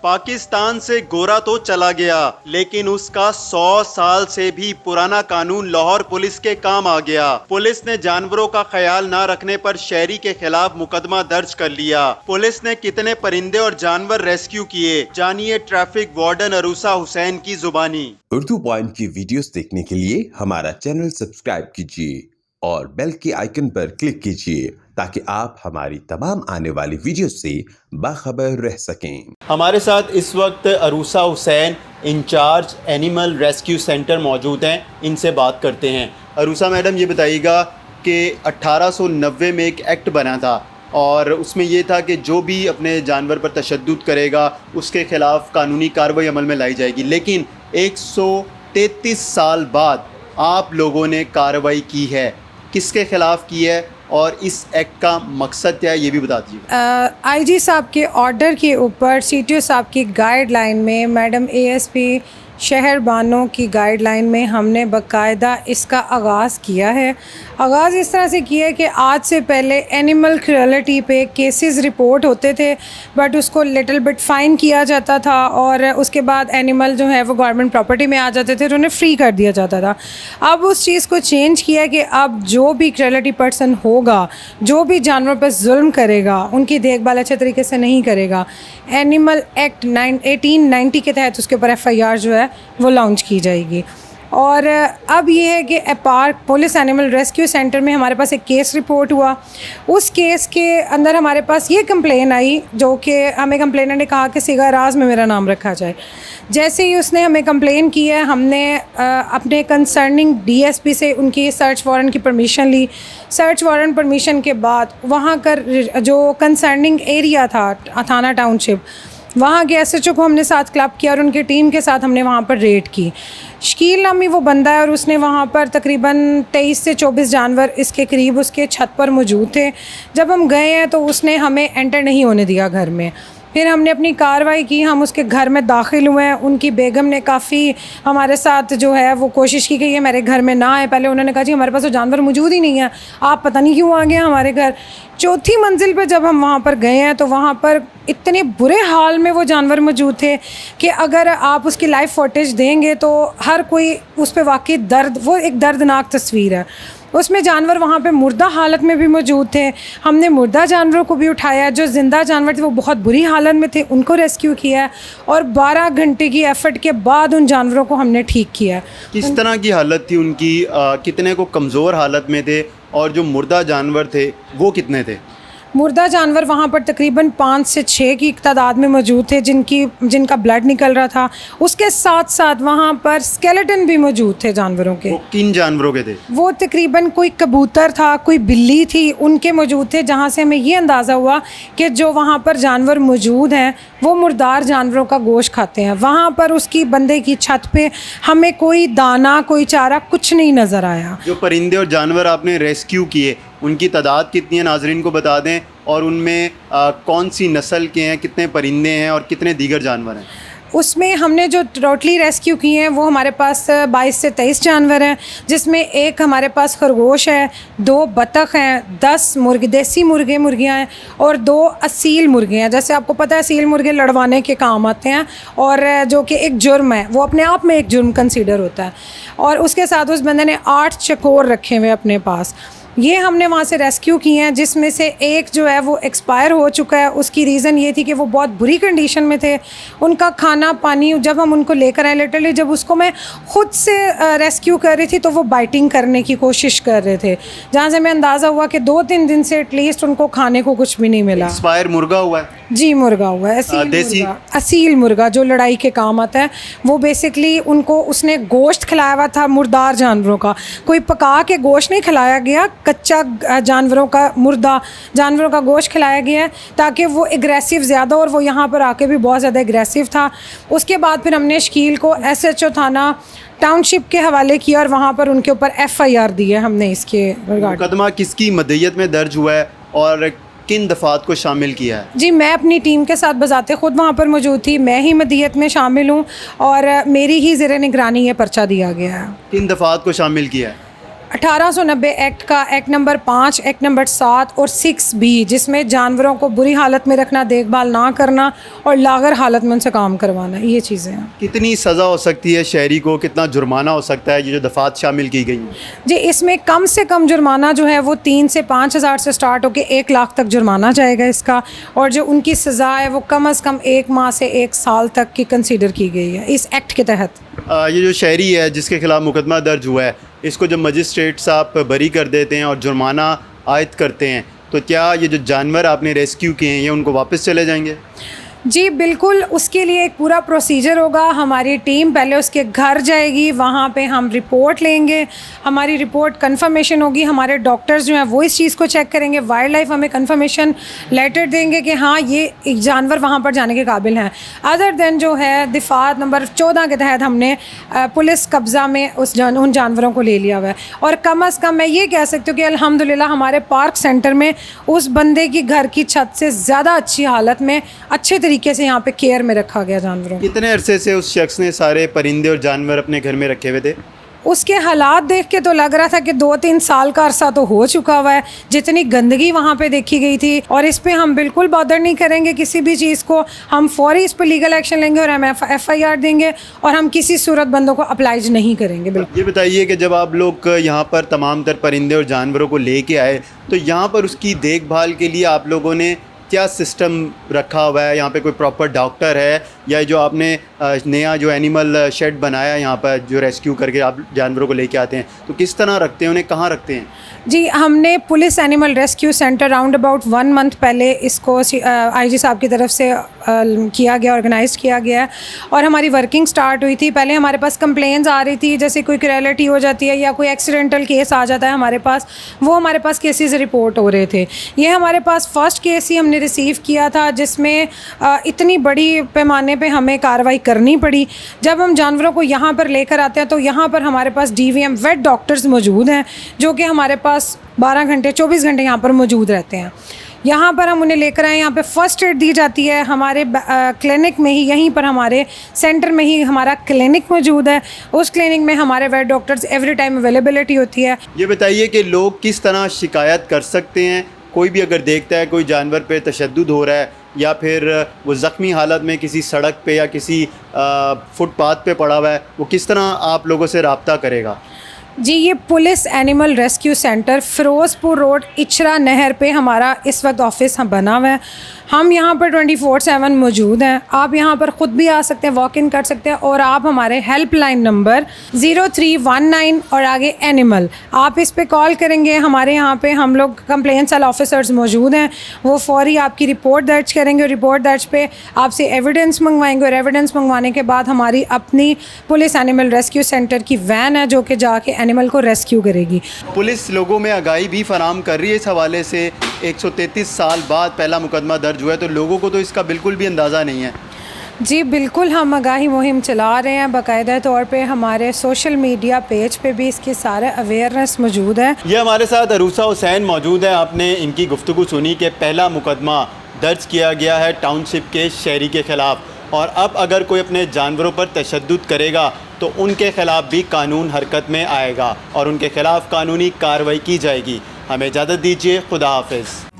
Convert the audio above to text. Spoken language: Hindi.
पाकिस्तान से गोरा तो चला गया, लेकिन उसका 100 साल से भी पुराना कानून लाहौर पुलिस के काम आ गया। पुलिस ने जानवरों का ख्याल न रखने पर शहरी के खिलाफ मुकदमा दर्ज कर लिया। पुलिस ने कितने परिंदे और जानवर रेस्क्यू किए, जानिए ट्रैफिक वार्डन अरूसा हुसैन की जुबानी। उर्दू पॉइंट की वीडियोस देखने के लिए हमारा चैनल सब्सक्राइब कीजिए और बेल के आइकन पर क्लिक कीजिए ताकि आप हमारी तमाम आने वाली वीडियो से बाखबर रह सकें। हमारे साथ इस वक्त Arusa Hussain in-charge animal rescue centre मौजूद हैं, इनसे बात करते हैं। अरूसा मैडम, ये बताइएगा कि 1890 में एक एक्ट बना था और उसमें ये था कि जो भी अपने जानवर पर तशद्दुद करेगा उसके ख़िलाफ़ कानूनी कार्रवाई अमल में लाई जाएगी, लेकिन 133 साल बाद आप लोगों ने कार्रवाई की है, किसके ख़िलाफ़ की है और इस एक्ट का मकसद क्या है, ये भी बता दीजिए। आईजी साहब के ऑर्डर के ऊपर सीटीओ साहब की गाइडलाइन में, मैडम एएसपी शहर बानों की गाइडलाइन में हमने बाकायदा इसका आगाज़ किया है। आगाज़ इस तरह से किया है कि आज से पहले एनिमल क्रूएल्टी पे केसेस रिपोर्ट होते थे, बट उसको लिटिल बिट फ़ाइन किया जाता था और उसके बाद एनिमल जो है वो गवर्नमेंट प्रॉपर्टी में आ जाते थे और उन्हें फ्री कर दिया जाता था। अब उस चीज़ को चेंज किया कि अब जो भी क्रूएल्टी पर्सन होगा, जो भी जानवर पर जुल्म करेगा, उनकी देखभाल अच्छे तरीके से नहीं करेगा, एनिमल एक्ट 1890 के तहत उसके ऊपर FIR जो है वो लॉन्च की जाएगी। और अब ये है कि park police animal rescue centre में हमारे पास एक केस रिपोर्ट हुआ। उस केस के अंदर हमारे पास ये कंप्लेन आई, जो कि हमें कंप्लेनर ने कहा कि सिगा राज में मेरा नाम रखा जाए। जैसे ही उसने हमें कंप्लेन की है, हमने अपने कंसर्निंग DSP से उनकी सर्च वारंट की परमिशन ली। सर्च वारंट परमिशन के बाद वहाँ कर जो कंसर्निंग एरिया था थाना टाउनशिप, वहाँ के SHO को हमने साथ क्लब किया और उनकी टीम के साथ हमने वहाँ पर रेड की। शकील नामी वो बंदा है और उसने वहाँ पर तकरीबन 23 से 24 जानवर इसके करीब उसके छत पर मौजूद थे। जब हम गए हैं तो उसने हमें एंटर नहीं होने दिया घर में। फिर हमने अपनी कार्रवाई की, हम उसके घर में दाखिल हुए हैं। उनकी बेगम ने काफ़ी हमारे साथ जो है वो कोशिश की कि ये मेरे घर में ना आए। पहले उन्होंने कहा जी हमारे पास तो जानवर मौजूद ही नहीं है, आप पता नहीं क्यों आ गए हमारे घर। चौथी मंजिल पे जब हम वहाँ पर गए हैं तो वहाँ पर इतने बुरे हाल में वो जानवर मौजूद थे कि अगर आप उसकी लाइव फुटेज देंगे तो हर कोई उस पर वाकई वो एक दर्दनाक तस्वीर है। उसमें जानवर वहाँ पे मुर्दा हालत में भी मौजूद थे। हमने मुर्दा जानवरों को भी उठाया, जो ज़िंदा जानवर थे वो बहुत बुरी हालत में थे, उनको रेस्क्यू किया और 12 घंटे की एफ़र्ट के बाद उन जानवरों को हमने ठीक किया। किस तरह की हालत थी उनकी, कितने को कमज़ोर हालत में थे और जो मुर्दा जानवर थे वो कितने थे? मुर्दा जानवर वहाँ पर तकरीबन 5 से 6 की तादाद में मौजूद थे जिनका ब्लड निकल रहा था। उसके साथ साथ वहाँ पर स्केलेटन भी मौजूद थे जानवरों के। वो किन जानवरों के थे? वो तकरीबन कोई कबूतर था, कोई बिल्ली थी, उनके मौजूद थे, जहाँ से हमें ये अंदाज़ा हुआ कि जो वहाँ पर जानवर मौजूद हैं वो मुर्दार जानवरों का गोश्त खाते हैं। वहाँ पर उसकी बंदे की छत पे हमें कोई दाना, कोई चारा, कुछ नहीं नज़र आया। जो परिंदे और जानवर आपने रेस्क्यू किए उनकी तादाद कितनी है, नाजरीन को बता दें, और उनमें कौन सी नस्ल के हैं, कितने परिंदे हैं और कितने दीगर जानवर हैं? उसमें हमने जो टोटली रेस्क्यू किए हैं वो हमारे पास 22 से 23 जानवर हैं, जिसमें एक हमारे पास खरगोश है, 2 बतख हैं, 10 मुर्गे, देसी मुर्गियाँ हैं और 2 असील मुर्गे हैं। जैसे आपको पता है असील मुर्गे लड़वाने के काम आते हैं और जो कि एक जुर्म है, वो अपने आप में एक जुर्म कंसीडर होता है। और उसके साथ उस बंदे ने 8 चकोर रखे हुए अपने पास। ये हमने वहाँ से रेस्क्यू किए हैं, जिसमें से एक जो है वो एक्सपायर हो चुका है। उसकी रीज़न ये थी कि वो बहुत बुरी कंडीशन में थे। उनका खाना पानी, जब हम उनको लेकर आए, लिटरली जब उसको मैं ख़ुद से रेस्क्यू कर रही थी तो वो बाइटिंग करने की कोशिश कर रहे थे, जहाँ से हमें अंदाज़ा हुआ कि 2-3 दिन से एटलीस्ट उनको खाने को कुछ भी नहीं मिला। एक्सपायर मुर्गा हुआ है? जी, मुर्गा हुआ है, असील मुर्गा जो लड़ाई के काम आता है। वो बेसिकली उनको उसने गोश्त खिलाया हुआ था मुर्दार जानवरों का, कोई पका के गोश्त नहीं खिलाया गया, कच्चा जानवरों का, मुर्दा जानवरों का गोश्त खिलाया गया है ताकि वो एग्रेसिव ज़्यादा, और वो यहाँ पर आके भी बहुत ज़्यादा एग्रेसिव था। उसके बाद फिर हमने शकील को SHO थाना टाउनशिप के हवाले किया और वहाँ पर उनके ऊपर FIR दी है हमने इसके रिगार्डिंग। मुकदमा किसकी मदयत में दर्ज हुआ है और किन दफात को शामिल किया है? जी, मैं अपनी टीम के साथ बजाते ख़ुद वहाँ पर मौजूद थी, मैं ही मदीयत में शामिल हूँ और मेरी ही ज़ेरे निगरानी ये पर्चा दिया गया है। किन दफात को शामिल किया है? 1890 एक्ट का एक्ट नंबर 5, एक्ट नंबर 7 और 6 भी, जिसमें जानवरों को बुरी हालत में रखना, देखभाल ना करना और लागर हालत में उनसे काम करवाना, ये चीज़ें हैं। कितनी सज़ा हो सकती है शहरी को, कितना जुर्माना हो सकता है, ये जो दफ़ात शामिल की गई हैं? जी, इसमें कम से कम जुर्माना जो है वो 3 से 5 हज़ार से स्टार्ट होकर 1 लाख तक जुर्माना जाएगा इसका, और जो उनकी सज़ा है वो कम से कम 1 माह से 1 साल तक की कंसीडर की गई है इस एक्ट के तहत। ये जो शहरी है जिसके ख़िलाफ़ मुकदमा दर्ज हुआ है, इसको जब मजिस्ट्रेट साहब बरी कर देते हैं और जुर्माना आयद करते हैं, तो क्या ये जो जानवर आपने रेस्क्यू किए हैं ये उनको वापस चले जाएंगे? जी बिल्कुल, उसके लिए एक पूरा प्रोसीजर होगा। हमारी टीम पहले उसके घर जाएगी, वहाँ पे हम रिपोर्ट लेंगे, हमारी रिपोर्ट कंफर्मेशन होगी, हमारे डॉक्टर्स जो हैं वो इस चीज़ को चेक करेंगे, वाइल्ड लाइफ हमें कंफर्मेशन लेटर देंगे कि हाँ ये एक जानवर वहाँ पर जाने के काबिल हैं। अदर देन जो है दफ़ात नंबर 14 के तहत हमने पुलिस कब्ज़ा में उन जानवरों को ले लिया हुआ है। और कम अज़ कम मैं ये कह सकती हूँ कि अल्हम्दुलिल्लाह हमारे पार्क सेंटर में उस बंदे की घर की छत से ज़्यादा अच्छी हालत में, अच्छे तरीके से यहाँ पे केयर में रखा गया जानवरों को। कितने अरसे से उस शख्स ने सारे परिंदे और जानवर अपने घर में रखे हुए थे? उसके हालात देख के तो लग रहा था कि 2-3 साल का अरसा तो हो चुका हुआ है, जितनी गंदगी वहाँ पे देखी गई थी। और इस पे हम बिल्कुल बॉदर नहीं करेंगे किसी भी चीज़ को, हम फौरी इस पे लीगल एक्शन लेंगे और हम FIR देंगे, और हम किसी सूरत बंदों को अप्लाइज नहीं करेंगे। बिल्कुल। ये बताइए कि जब आप लोग यहाँ पर तमाम तर परिंदे और जानवरों को लेके आए, तो यहाँ पर उसकी देखभाल के लिए आप लोगों ने क्या सिस्टम रखा हुआ है? यहाँ पे कोई प्रॉपर डॉक्टर है, या जो आपने नया जो एनिमल शेड बनाया यहाँ पर जो रेस्क्यू करके आप जानवरों को लेके आते हैं, तो किस तरह रखते हैं उन्हें, कहाँ रखते हैं? जी, हमने police animal rescue centre round about 1 month पहले इसको IG साहब की तरफ से किया गया, ऑर्गेनाइज किया गया, और हमारी वर्किंग स्टार्ट हुई थी। पहले हमारे पास कंप्लेंट्स आ रही थी, जैसे कोई क्रेलिटी हो जाती है या कोई एक्सीडेंटल केस आ जाता है हमारे पास, वो हमारे पास केसेस रिपोर्ट हो रहे थे। ये हमारे पास फर्स्ट केस ही हमने रिसीव किया था जिसमें इतनी बड़ी पैमाने पे हमें कार्रवाई करनी पड़ी। जब हम जानवरों को यहाँ पर लेकर आते हैं तो यहाँ पर हमारे पास DVM वेट डॉक्टर्स मौजूद हैं, जो कि हमारे पास 12 घंटे 24 घंटे यहाँ पर मौजूद रहते हैं। यहाँ पर हम उन्हें लेकर आए, यहाँ पे फ़र्स्ट एड दी जाती है हमारे क्लिनिक में ही, यहीं पर हमारे सेंटर में ही हमारा क्लिनिक मौजूद है। उस क्लिनिक में हमारे vet doctors every time availability होती है। ये बताइए कि लोग किस तरह शिकायत कर सकते हैं? कोई भी अगर देखता है कोई जानवर पे तशद्दुद हो रहा है, या फिर वो ज़ख्मी हालत में किसी सड़क पे या किसी फुटपाथ पे पड़ा हुआ है, वो किस तरह आप लोगों से रब्ता करेगा? जी, ये police animal rescue centre Firozpur road Ichhra नहर पे हमारा इस वक्त ऑफिस बना हुआ है। हम यहाँ पर 24/7 मौजूद हैं। आप यहाँ पर ख़ुद भी आ सकते हैं, वॉक इन कर सकते हैं, और आप हमारे हेल्पलाइन नंबर 0319 और आगे एनिमल, आप इस पे कॉल करेंगे। हमारे यहाँ पे हम लोग कंप्लेंट सेल ऑफिसर्स मौजूद हैं, वो फौरी आपकी रिपोर्ट दर्ज करेंगे, और रिपोर्ट दर्ज पे आपसे एविडेंस मंगवाएंगे, और एविडेंस मंगवाने के बाद हमारी अपनी पुलिस एनिमल रेस्क्यू सेंटर की वैन है जो कि जाके एनिमल को रेस्क्यू करेगी। पुलिस लोगों में आगाही भी फराम कर रही है इस हवाले से। 133 साल बाद पहला मुकदमा दर्ज हुआ है, तो लोगों को तो इसका बिल्कुल भी अंदाज़ा नहीं है। जी बिल्कुल, हम आगाही मुहिम चला रहे हैं, बाकायदा तौर पे हमारे सोशल मीडिया पेज पे भी इसकी सारे अवेयरनेस मौजूद है। ये हमारे साथ अरूसा हुसैन मौजूद है। आपने इनकी गुफ्तगू सुनी कि पहला मुकदमा दर्ज किया गया है टाउनशिप के शहरी के ख़िलाफ़, और अब अगर कोई अपने जानवरों पर तशद्दुद करेगा तो उनके ख़िलाफ़ भी कानून हरकत में आएगा और उनके ख़िलाफ़ कानूनी कार्रवाई की जाएगी। हमें इजाज़त दीजिए, खुदा हाफिज़।